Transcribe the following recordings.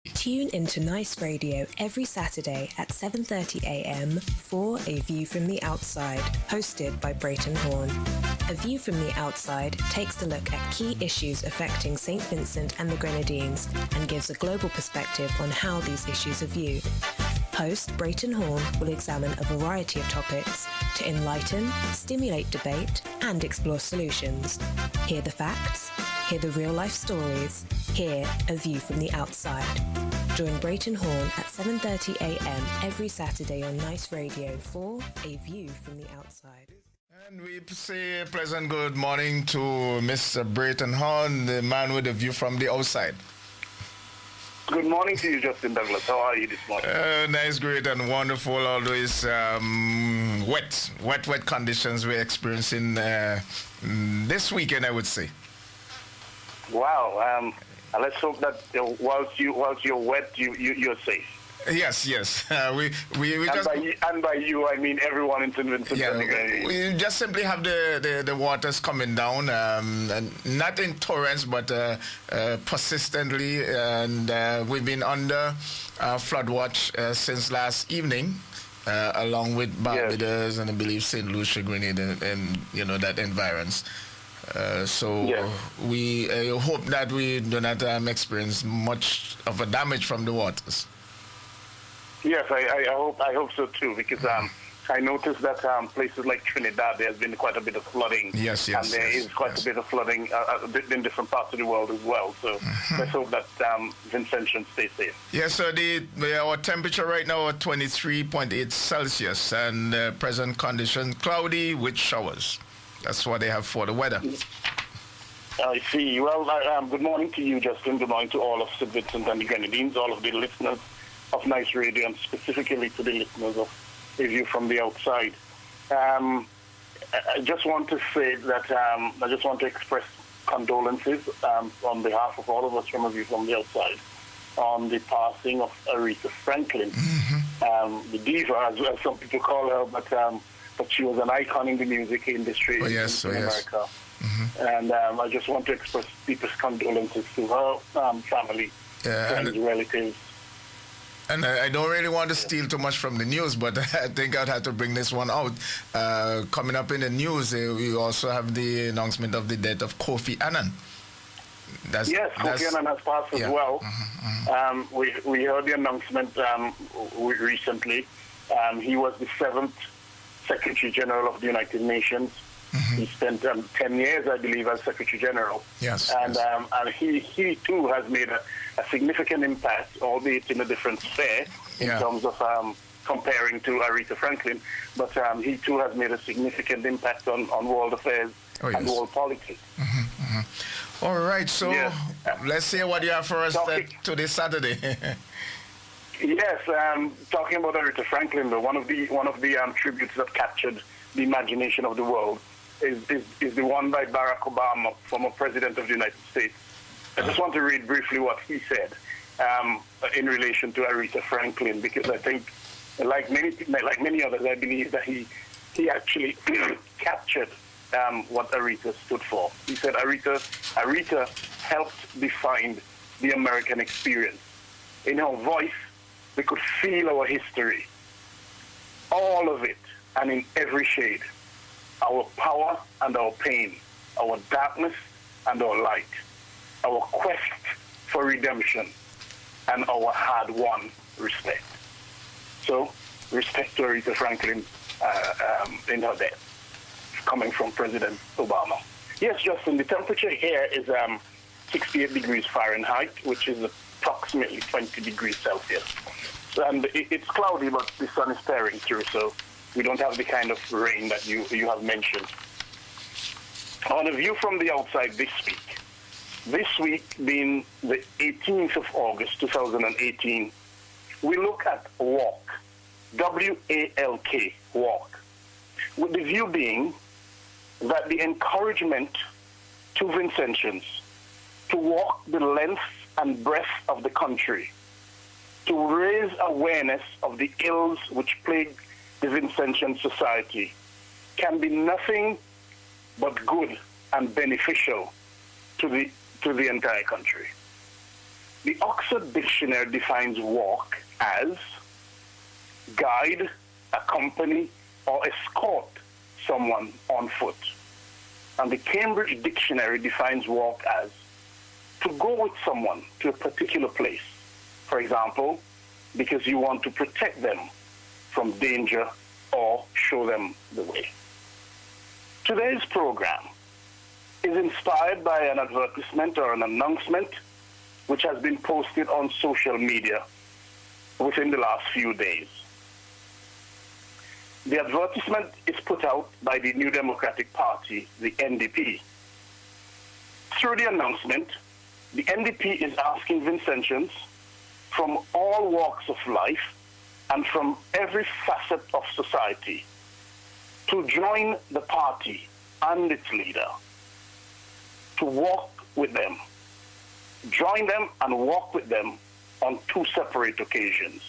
Tune into Nice Radio every Saturday at 7:30 a.m. for A View from the Outside, hosted by Brereton Horne. A View from the Outside takes a look at key issues affecting St. Vincent and the Grenadines and gives a global perspective on how these issues are viewed. Host Brereton Horne will examine a variety of topics to enlighten, stimulate debate, and explore solutions. Hear the facts, hear the real-life stories, hear A View from the Outside. Join Brereton Horne at 7:30 a.m. every Saturday on Nice Radio for A View from the Outside. And we say a pleasant good morning to Mr. Brereton Horne, the man with a view from the outside. Good morning to you, Justin Douglas. How are you this morning? Nice, great, and wonderful. Although it's wet conditions we're experiencing this weekend, I would say. Wow. Let's hope that whilst you're wet, you're safe. Yes. We and just by you, I mean everyone in St. Vincent. Yeah, we just simply have the waters coming down, and not in torrents, but persistently, and we've been under flood watch since last evening, along with Barbados and I believe St. Lucia, Grenadines, and that environs. We hope that we do not experience much of a damage from the waters. Yes, I hope so too, because I noticed that places like Trinidad, there has been quite a bit of flooding. Yes. And there is quite a bit of flooding in different parts of the world as well. So let's hope that Vincentians stay safe. Yes, so our temperature right now at 23.8 Celsius, and present condition cloudy with showers. That's what they have for the weather. I see. Well, good morning to you, Justin. Good morning to all of St. Vincent and the Grenadines, all of the listeners of Nice Radio, and specifically to the listeners of A View from the Outside. I just want to say that I just want to express condolences on behalf of all of us from A View from the Outside on the passing of Aretha Franklin, the diva, as some people call her, but she was an icon in the music industry in America. And I just want to express deepest condolences to her family, friends, relatives. And I don't really want to steal too much from the news, but I think I'd have to bring this one out. Coming up in the news, we also have the announcement of the death of Kofi Annan. Kofi Annan has passed as well. We heard the announcement recently. He was the 7th Secretary General of the United Nations. He spent 10 years, I believe, as Secretary General. And he too has made a significant impact, albeit in a different sphere, in terms of comparing to Aretha Franklin. But he too has made a significant impact on world affairs and world politics. All right, so let's hear what you have for us today, Saturday. Yes, talking about Aretha Franklin, one of the tributes that captured the imagination of the world is the one by Barack Obama, former President of the United States. I just want to read briefly what he said in relation to Aretha Franklin, because I think, like many others, I believe that he actually captured what Aretha stood for. He said Aretha helped define the American experience. In her voice, we could feel our history, all of it, and in every shade. Our power and our pain, our darkness and our light, our quest for redemption, and our hard-won respect. So, respect to Aretha Franklin in her death, coming from President Obama. Yes, Justin, the temperature here is 68 degrees Fahrenheit, which is approximately 20 degrees Celsius. And it's cloudy, but the sun is staring through, so we don't have the kind of rain that you have mentioned. On A View from the Outside this week being the 18th of August, 2018, we look at WALK, W-A-L-K, WALK, with the view being that the encouragement to Vincentians to walk the length and breadth of the country, to raise awareness of the ills which plague the Vincentian society, can be nothing but good and beneficial to the entire country. The Oxford Dictionary defines walk as guide, accompany, or escort someone on foot. And the Cambridge Dictionary defines walk as to go with someone to a particular place. For example, because you want to protect them from danger or show them the way. Today's program is inspired by an advertisement or an announcement which has been posted on social media within the last few days. The advertisement is put out by the New Democratic Party, the NDP. Through the announcement, the NDP is asking Vincentians from all walks of life and from every facet of society to join the party and its leader, to walk with them, join them and walk with them on two separate occasions.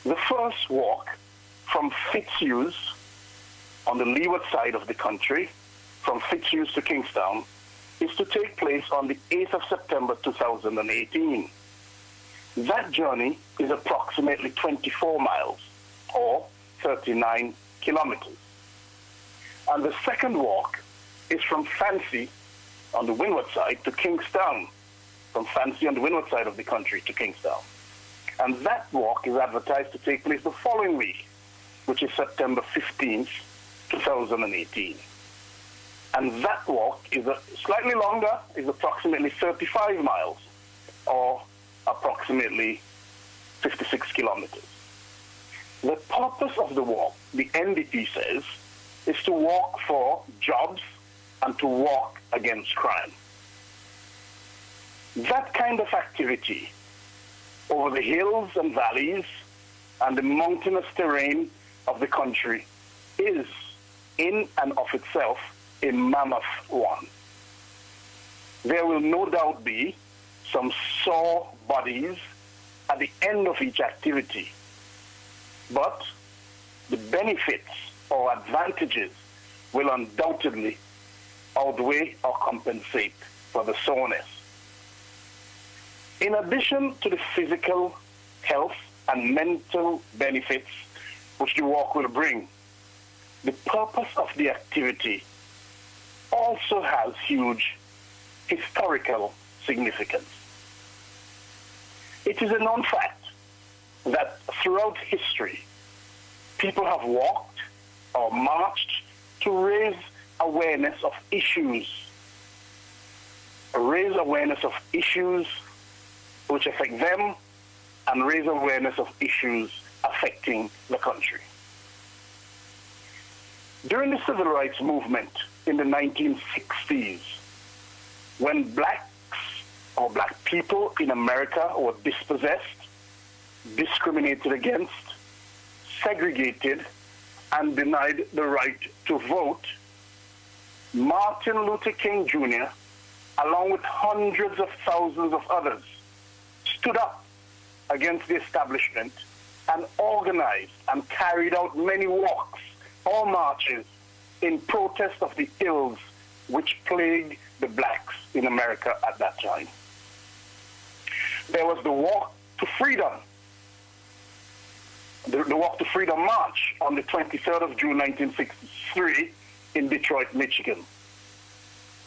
The first walk from Fitzhughes on the leeward side of the country, from Fitzhughes to Kingstown, is to take place on the 8th of September 2018. That journey is approximately 24 miles or 39 kilometers. And the second walk is from Fancy on the windward side to Kingstown, from Fancy on the windward side of the country to Kingstown. And that walk is advertised to take place the following week, which is September 15th, 2018. And that walk is slightly longer, is approximately 35 miles, or approximately 56 kilometers. The purpose of the walk, the NDP says, is to walk for jobs and to walk against crime. That kind of activity over the hills and valleys and the mountainous terrain of the country is, in and of itself, a mammoth one. There will no doubt be some sore bodies at the end of each activity, but the benefits or advantages will undoubtedly outweigh or compensate for the soreness. In addition to the physical health and mental benefits which the walk will bring, the purpose of the activity also has huge historical significance. It is a known fact that throughout history, people have walked or marched to raise awareness of issues which affect them and raise awareness of issues affecting the country. During the civil rights movement in the 1960s, when blacks or black people in America were dispossessed, discriminated against, segregated, and denied the right to vote, Martin Luther King Jr., along with hundreds of thousands of others, stood up against the establishment and organized and carried out many walks or marches in protest of the ills which plagued the blacks in America at that time. There was the Walk to Freedom, the Walk to Freedom March on the 23rd of June 1963 in Detroit, Michigan.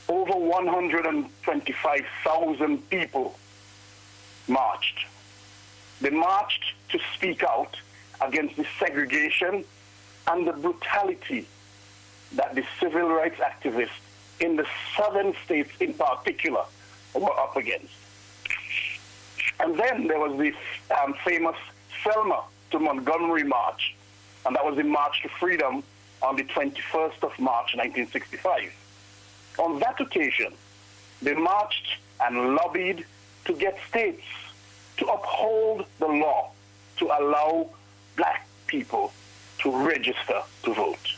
Over 125,000 people marched. They marched to speak out against the segregation and the brutality that the civil rights activists in the southern states in particular were up against. And then there was the famous Selma to Montgomery March, and that was the March to Freedom on the 21st of March 1965. On that occasion, they marched and lobbied to get states to uphold the law to allow black people to register to vote.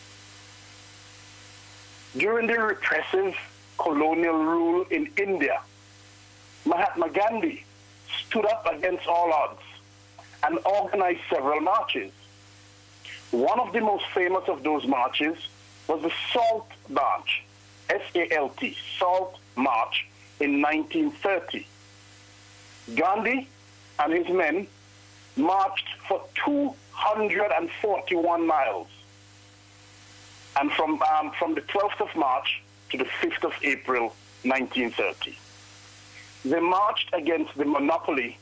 During the repressive colonial rule in India, Mahatma Gandhi stood up against all odds and organized several marches. One of the most famous of those marches was the Salt March, SALT, Salt March in 1930. Gandhi and his men marched for 241 miles, and from the 12th of March to the 5th of April, 1930. They marched against the monopoly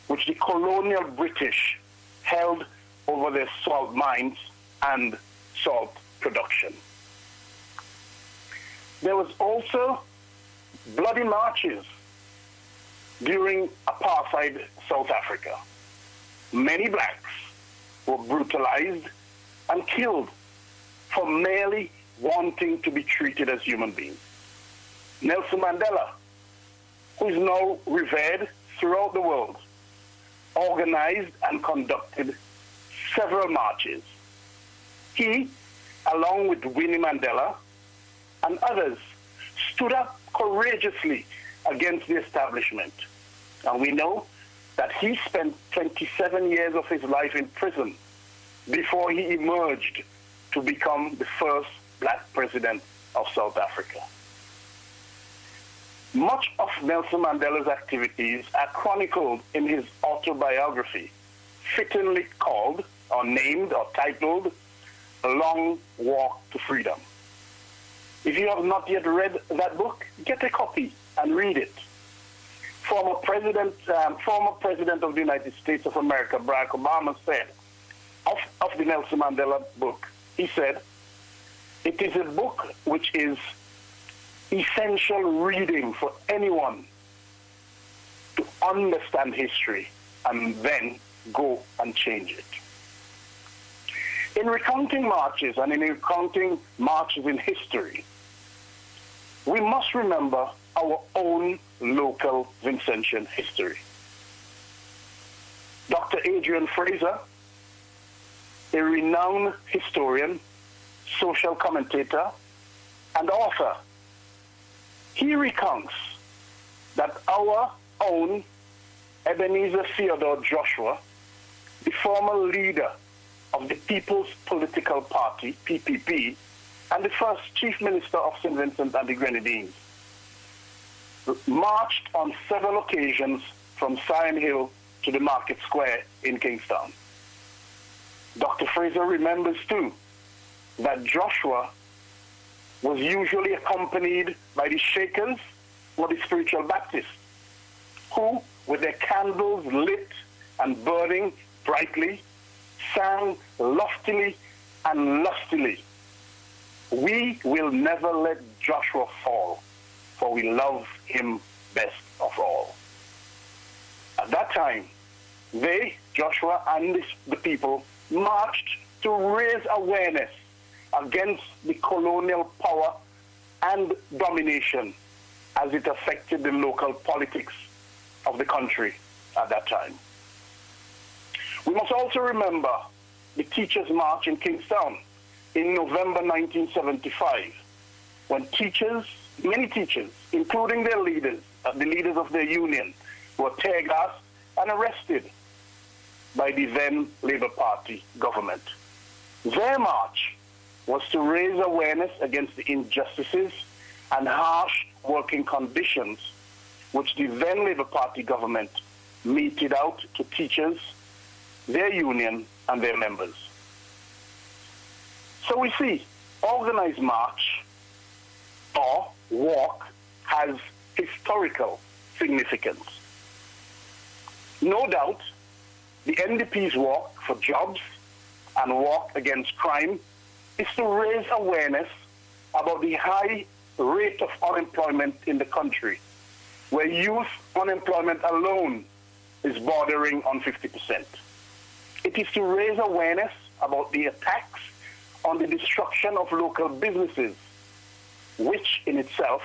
which the colonial British held over their salt mines and salt production. There was also bloody marches during apartheid South Africa. Many blacks were brutalized and killed for merely wanting to be treated as human beings. Nelson Mandela, who is now revered throughout the world, organized and conducted several marches. He, along with Winnie Mandela and others, stood up courageously against the establishment. And we know that he spent 27 years of his life in prison before he emerged to become the first black president of South Africa. Much of Nelson Mandela's activities are chronicled in his autobiography, fittingly called, or named, or titled, A Long Walk to Freedom. If you have not yet read that book, get a copy and read it. Former President of the United States of America, Barack Obama, said of the Nelson Mandela book, he said, "It is a book which is essential reading for anyone to understand history and then go and change it." In recounting marches and in recounting marches in history, we must remember our own local Vincentian history. Dr. Adrian Fraser, a renowned historian, social commentator, and author, he recounts that our own Ebenezer Theodore Joshua, the former leader of the People's Political Party, PPP, and the first Chief Minister of St. Vincent and the Grenadines, marched on several occasions from Sion Hill to the Market Square in Kingstown. Dr. Fraser remembers, too, that Joshua was usually accompanied by the Shakers or the Spiritual Baptists, who, with their candles lit and burning brightly, sang loftily and lustily, "We will never let Joshua fall, for we love him best of all." At that time, they, Joshua and the people, marched to raise awareness against the colonial power and domination as it affected the local politics of the country at that time. We must also remember the Teachers' March in Kingstown in November 1975, when many teachers, including their leaders, the leaders of their union, were tear gassed and arrested by the then Labour Party government. Their march was to raise awareness against the injustices and harsh working conditions which the then Labour Party government meted out to teachers, their union, and their members. So we see organized march or walk has historical significance. No doubt, the NDP's walk for jobs and walk against crime is to raise awareness about the high rate of unemployment in the country, where youth unemployment alone is bordering on 50%. It is to raise awareness about the attacks on the destruction of local businesses, which in itself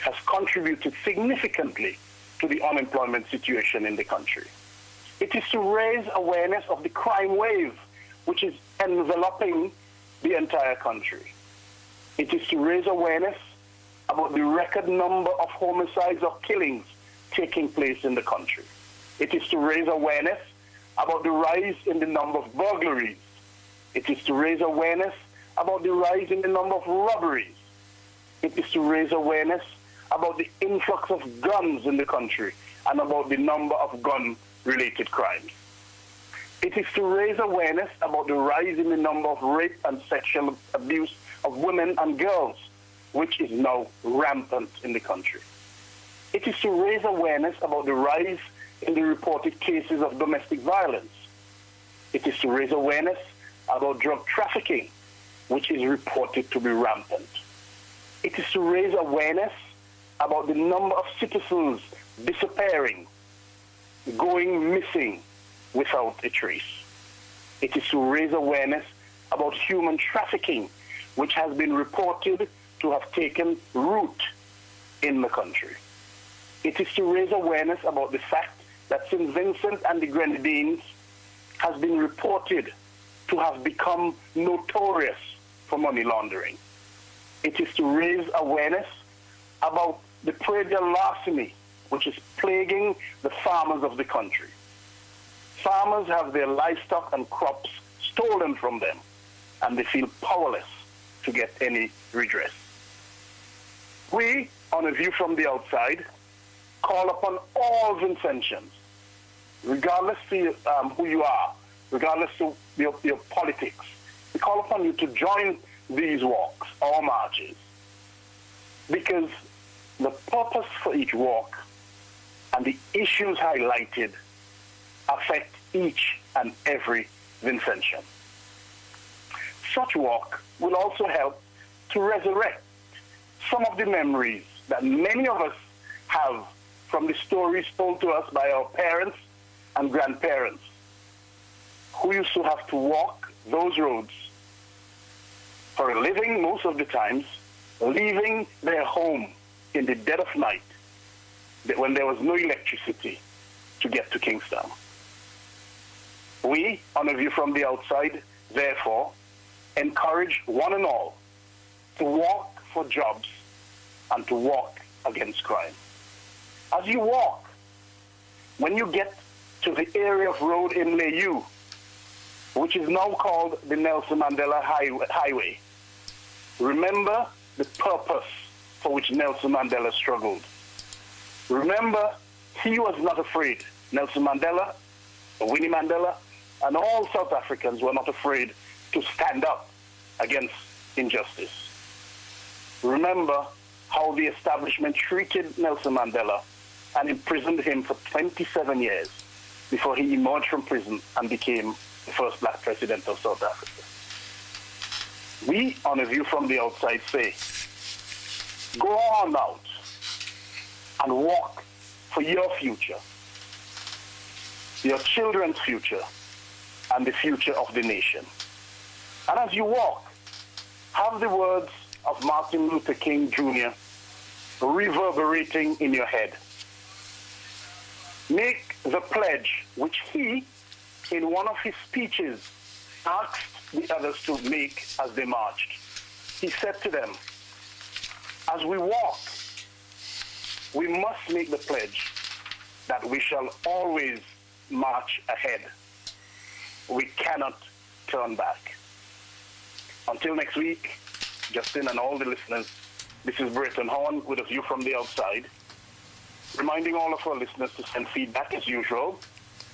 has contributed significantly to the unemployment situation in the country. It is to raise awareness of the crime wave, which is enveloping the entire country. It is to raise awareness about the record number of homicides or killings taking place in the country. It is to raise awareness about the rise in the number of burglaries. It is to raise awareness about the rise in the number of robberies. It is to raise awareness about the influx of guns in the country and about the number of gun-related crimes. It is to raise awareness about the rise in the number of rape and sexual abuse of women and girls, which is now rampant in the country. It is to raise awareness about the rise in the reported cases of domestic violence. It is to raise awareness about drug trafficking, which is reported to be rampant. It is to raise awareness about the number of citizens disappearing, going missing without a trace. It is to raise awareness about human trafficking, which has been reported to have taken root in the country. It is to raise awareness about the fact that St. Vincent and the Grenadines has been reported to have become notorious for money laundering. It is to raise awareness about the predial larceny, which is plaguing the farmers of the country. Farmers have their livestock and crops stolen from them, and they feel powerless to get any redress. We, on A View from the Outside, call upon all Vincentians, regardless to who you are, regardless of your politics. We call upon you to join these walks or marches, because the purpose for each walk and the issues highlighted affect each and every Vincentian. Such walk will also help to resurrect some of the memories that many of us have from the stories told to us by our parents and grandparents, who used to have to walk those roads for a living most of the times, leaving their home in the dead of night when there was no electricity to get to Kingstown. We, on A View from the Outside, therefore, encourage one and all to walk for jobs and to walk against crime. As you walk, when you get to the area of road in Layou, which is now called the Nelson Mandela Highway, remember the purpose for which Nelson Mandela struggled. Remember, he was not afraid. Nelson Mandela, Winnie Mandela, and all South Africans were not afraid to stand up against injustice. Remember how the establishment treated Nelson Mandela and imprisoned him for 27 years before he emerged from prison and became the first black president of South Africa. We, on A View from the Outside, say, go on out and walk for your future, your children's future, and the future of the nation. And as you walk, have the words of Martin Luther King Jr. reverberating in your head. Make the pledge which he, in one of his speeches, asked the others to make as they marched. He said to them, as we walk, we must make the pledge that we shall always march ahead. We cannot turn back. Until next week, Justin and all the listeners, this is Brereton Horne with A View from the Outside, reminding all of our listeners to send feedback as usual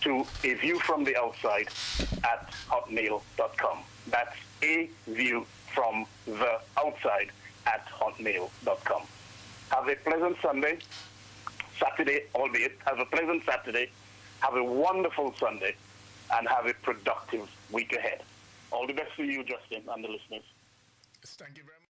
to aviewfromtheoutside@hotmail.com. That's aviewfromtheoutside@hotmail.com. Have a pleasant Saturday, albeit. Have a pleasant Saturday. Have a wonderful Sunday, and have a productive week ahead. All the best to you, Justin, and the listeners. Thank you very much.